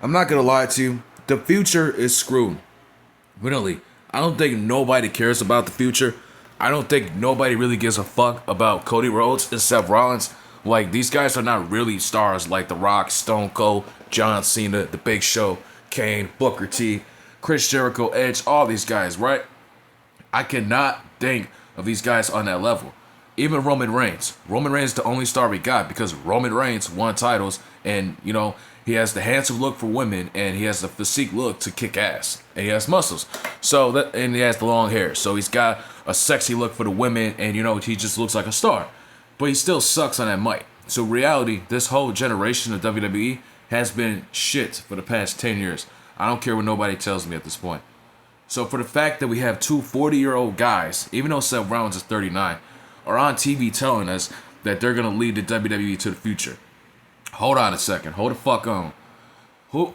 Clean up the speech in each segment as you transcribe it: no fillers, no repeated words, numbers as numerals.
I'm not gonna lie to you. The future is screwed. Really, I don't think nobody cares about the future. I don't think nobody really gives a fuck about Cody Rhodes and Seth Rollins. Like, these guys are not really stars like The Rock, Stone Cold, John Cena, The Big Show, Kane, Booker T, Chris Jericho, Edge, all these guys, right? I cannot think of these guys on that level. Even Roman Reigns. Roman Reigns is the only star we got because Roman Reigns won titles and, he has the handsome look for women and he has the physique look to kick ass. And he has muscles. And he has the long hair. So he's got a sexy look for the women and, he just looks like a star. But he still sucks on that mic. So reality, this whole generation of WWE has been shit for the past 10 years. I don't care what nobody tells me at this point. So for the fact that we have two 40-year-old guys, even though Seth Rollins is 39, are on TV telling us that they're going to lead the WWE to the future. Hold on a second. Hold the fuck on.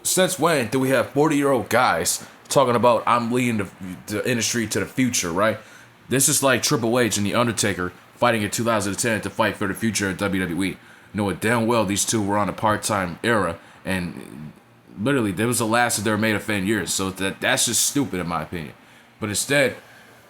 Since when do we have 40-year-old guys talking about I'm leading the industry to the future, right? This is like Triple H and The Undertaker fighting in 2010 to fight for the future of WWE. Knowing damn well these two were on a part-time era and literally, that was the last of their main event years. So that's just stupid in my opinion. But instead,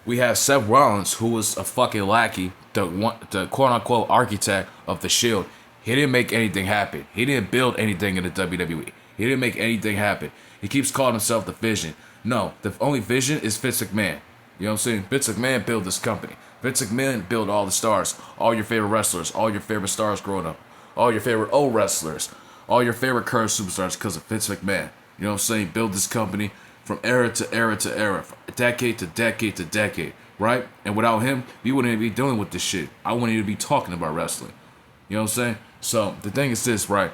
we have Seth Rollins, who was a fucking lackey, the quote-unquote architect of the Shield. He didn't make anything happen. He didn't build anything in the WWE. He didn't make anything happen. He keeps calling himself the Vision. No, the only Vision is Vince McMahon. You know what I'm saying? Vince McMahon built this company. Vince McMahon built all the stars, all your favorite wrestlers, all your favorite stars growing up, all your favorite old wrestlers, all your favorite current superstars because of Vince McMahon. You know what I'm saying? Build this company from era to era to era, from decade to decade to decade, right? And without him, we wouldn't even be dealing with this shit. I wouldn't even be talking about wrestling. You know what I'm saying? So the thing is this, right?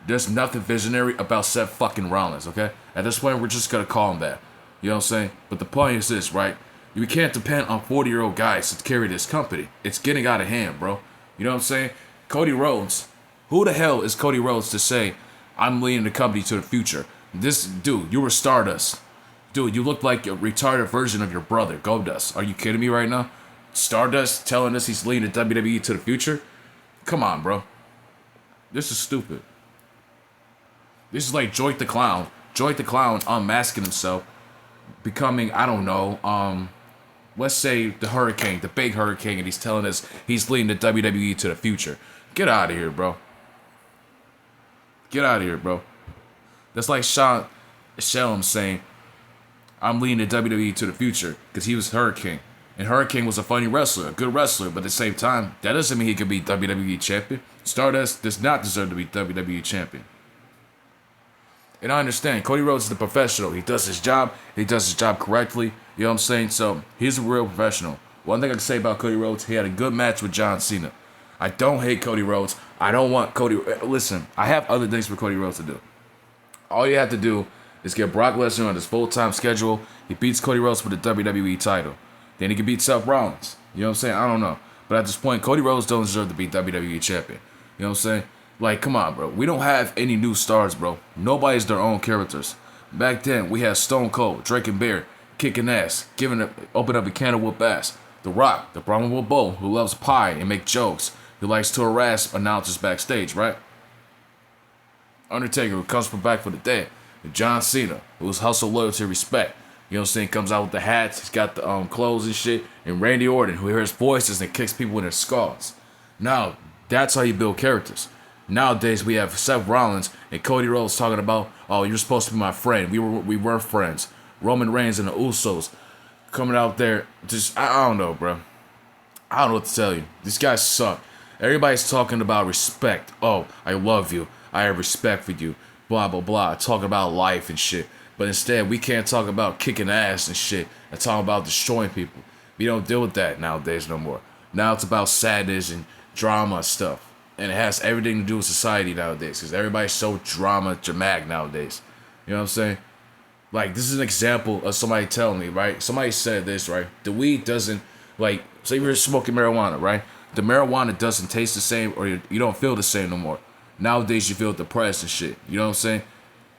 There's nothing visionary about Seth fucking Rollins, okay? At this point, we're just gonna call him that. You know what I'm saying? But the point is this, right? We can't depend on 40-year-old guys to carry this company. It's getting out of hand, bro. You know what I'm saying? Cody Rhodes. Who the hell is Cody Rhodes to say, I'm leading the company to the future? This dude, you were Stardust. Dude, you look like a retarded version of your brother, Goldust. Are you kidding me right now? Stardust telling us he's leading the WWE to the future? Come on, bro. This is stupid. This is like Joint the Clown. Joint the Clown unmasking himself, becoming, I don't know, let's say the Hurricane, the big Hurricane, and he's telling us he's leading the WWE to the future. Get out of here, bro. Get out of here, bro. That's like Sean Shelm saying, I'm leading the WWE to the future because he was Hurricane. And Hurricane was a funny wrestler, a good wrestler, but at the same time, that doesn't mean he could be WWE champion. Stardust does not deserve to be WWE champion. And I understand, Cody Rhodes is the professional. He does his job. He does his job correctly. You know what I'm saying? So, he's a real professional. One thing I can say about Cody Rhodes, he had a good match with John Cena. I don't hate Cody Rhodes. I don't want Cody... Listen, I have other things for Cody Rhodes to do. All you have to do is get Brock Lesnar on his full-time schedule. He beats Cody Rhodes for the WWE title. Then he can beat Seth Rollins. You know what I'm saying? I don't know. But at this point, Cody Rhodes don't deserve to be WWE champion. You know what I'm saying? Like, come on, bro. We don't have any new stars, bro. Nobody's their own characters. Back then, we had Stone Cold, drinking beer, kicking ass, open up a can of whoop ass. The Rock, the Brahma Bull, who loves pie and make jokes, who likes to harass announcers backstage, right? Undertaker, who comes from back for the dead. And John Cena, who's hustle, loyalty, respect. You know what I'm saying? Comes out with the hats, he's got the clothes and shit. And Randy Orton, who hears voices and kicks people in their skulls. Now, that's how you build characters. Nowadays, we have Seth Rollins and Cody Rhodes talking about, oh, you're supposed to be my friend. We were friends. Roman Reigns and the Usos coming out there. Just, I don't know, bro. I don't know what to tell you. These guys suck. Everybody's talking about respect. Oh, I love you. I have respect for you. Blah, blah, blah. Talking about life and shit. But instead, we can't talk about kicking ass and shit and talking about destroying people. We don't deal with that nowadays no more. Now it's about sadness and drama stuff. And it has everything to do with society nowadays. Because everybody's so dramatic nowadays. You know what I'm saying? Like, this is an example of somebody telling me, right? Somebody said this, right? The weed doesn't, like, say you're smoking marijuana, right? The marijuana doesn't taste the same or you don't feel the same no more. Nowadays, you feel depressed and shit. You know what I'm saying?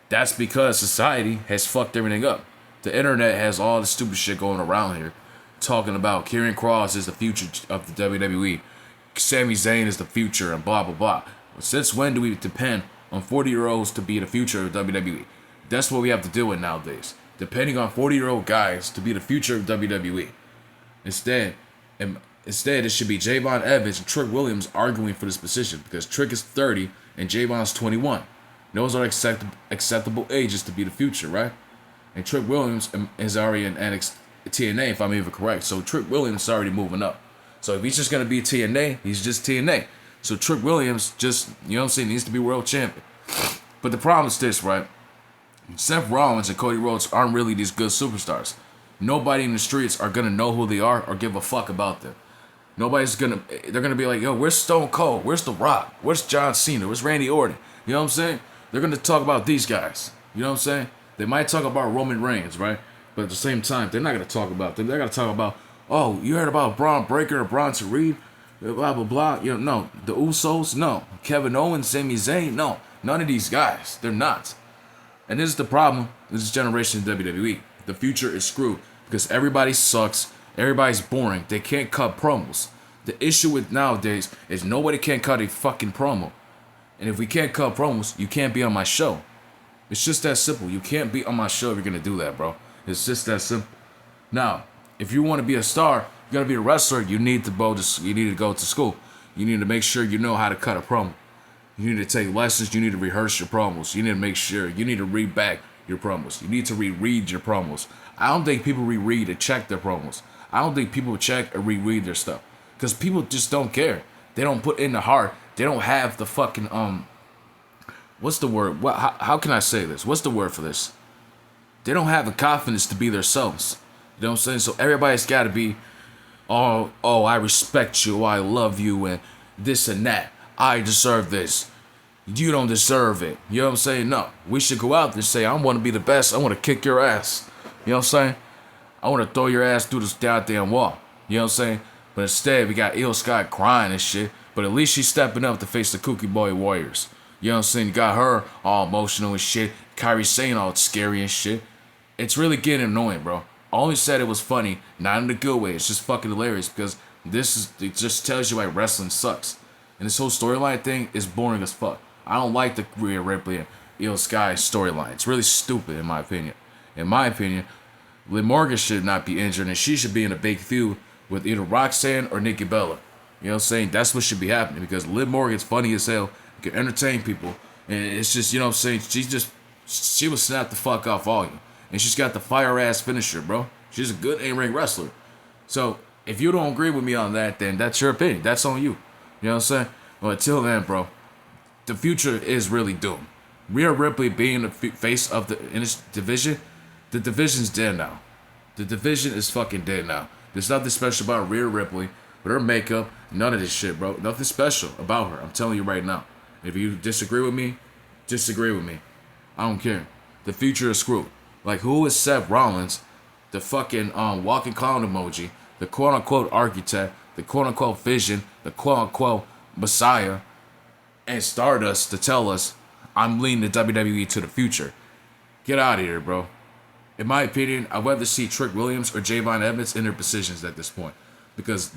That's because society has fucked everything up. The internet has all the stupid shit going around here. Talking about Karrion Kross is the future of the WWE. Sami Zayn is the future and blah, blah, blah. Since when do we depend on 40-year-olds to be the future of WWE? That's what we have to deal with nowadays. Depending on 40-year-old guys to be the future of WWE. Instead, it should be Javon Evans and Trick Williams arguing for this position because Trick is 30 and Javon's 21. Those are acceptable ages to be the future, right? And Trick Williams is already in TNA, if I'm even correct. So Trick Williams is already moving up. So if he's just going to be TNA, he's just TNA. So Trick Williams just, you know what I'm saying, needs to be world champion. But the problem is this, right? Seth Rollins and Cody Rhodes aren't really these good superstars. Nobody in the streets are going to know who they are or give a fuck about them. They're going to be like, yo, where's Stone Cold? Where's The Rock? Where's John Cena? Where's Randy Orton? You know what I'm saying? They're going to talk about these guys. You know what I'm saying? They might talk about Roman Reigns, right? But at the same time, they're not going to talk about them. They're going to talk about, oh, you heard about Braun Breaker or Bronson Reed? Blah, blah, blah. You know, no. The Usos? No. Kevin Owens, Sami Zayn? No. None of these guys. They're not. And this is the problem with this generation of WWE. The future is screwed because everybody sucks. Everybody's boring. They can't cut promos. The issue with nowadays is nobody can cut a fucking promo. And if we can't cut promos, you can't be on my show. It's just that simple. You can't be on my show if you're going to do that, bro. It's just that simple. Now, if you want to be a star, you got to be a wrestler, you need to go to school. You need to make sure you know how to cut a promo. You need to take lessons. You need to rehearse your promos. You need to make sure. You need to read back your promos. You need to reread your promos. I don't think people reread and check their promos. I don't think people check or reread their stuff. Because people just don't care. They don't put in the heart. They don't have the fucking, what's the word? How can I say this? What's the word for this? They don't have the confidence to be themselves. You know what I'm saying? So everybody's got to be, oh, I respect you. I love you and this and that. I deserve this. You don't deserve it. You know what I'm saying? No. We should go out there and say, I want to be the best. I want to kick your ass. You know what I'm saying? I want to throw your ass through this goddamn wall. You know what I'm saying? But instead, we got Io Sky crying and shit. But at least she's stepping up to face the Kooky Boy Warriors. You know what I'm saying? You got her all emotional and shit. Kyrie Sane all scary and shit. It's really getting annoying, bro. I only said it was funny, not in a good way. It's just fucking hilarious because it just tells you why wrestling sucks. And this whole storyline thing is boring as fuck. I don't like the Rhea Ripley and Io Sky storyline. It's really stupid in my opinion. In my opinion, Liv Morgan should not be injured and she should be in a big feud with either Roxanne or Nikki Bella. You know what I'm saying? That's what should be happening because Liv Morgan's funny as hell, can entertain people, and it's just, you know what I'm saying, she will snap the fuck off all you. And she's got the fire ass finisher, bro. She's a good in-ring wrestler. So if you don't agree with me on that, then that's your opinion. That's on you. You know what I'm saying? Well, until then, bro, the future is really doomed. Rhea Ripley being the face of the division, the division's dead now. The division is fucking dead now. There's nothing special about Rhea Ripley with her makeup. None of this shit, bro. Nothing special about her. I'm telling you right now. If you disagree with me, disagree with me. I don't care. The future is screwed. Like, who is Seth Rollins, the fucking walking clown emoji, the quote-unquote architect, the quote-unquote vision, the quote-unquote messiah, and Stardust to tell us, I'm leading the WWE to the future? Get out of here, bro. In my opinion, I'd rather see Trick Williams or Javon Evans in their positions at this point. Because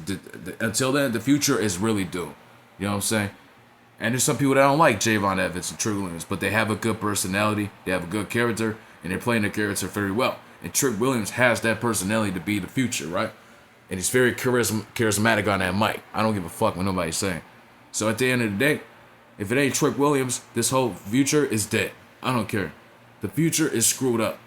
until then, the future is really doomed. You know what I'm saying? And there's some people that don't like Javon Evans and Trick Williams, but they have a good personality, they have a good character, and they're playing their character very well. And Trick Williams has that personality to be the future, right? And he's very charismatic on that mic. I don't give a fuck what nobody's saying. So at the end of the day, if it ain't Trick Williams, this whole future is dead. I don't care. The future is screwed up.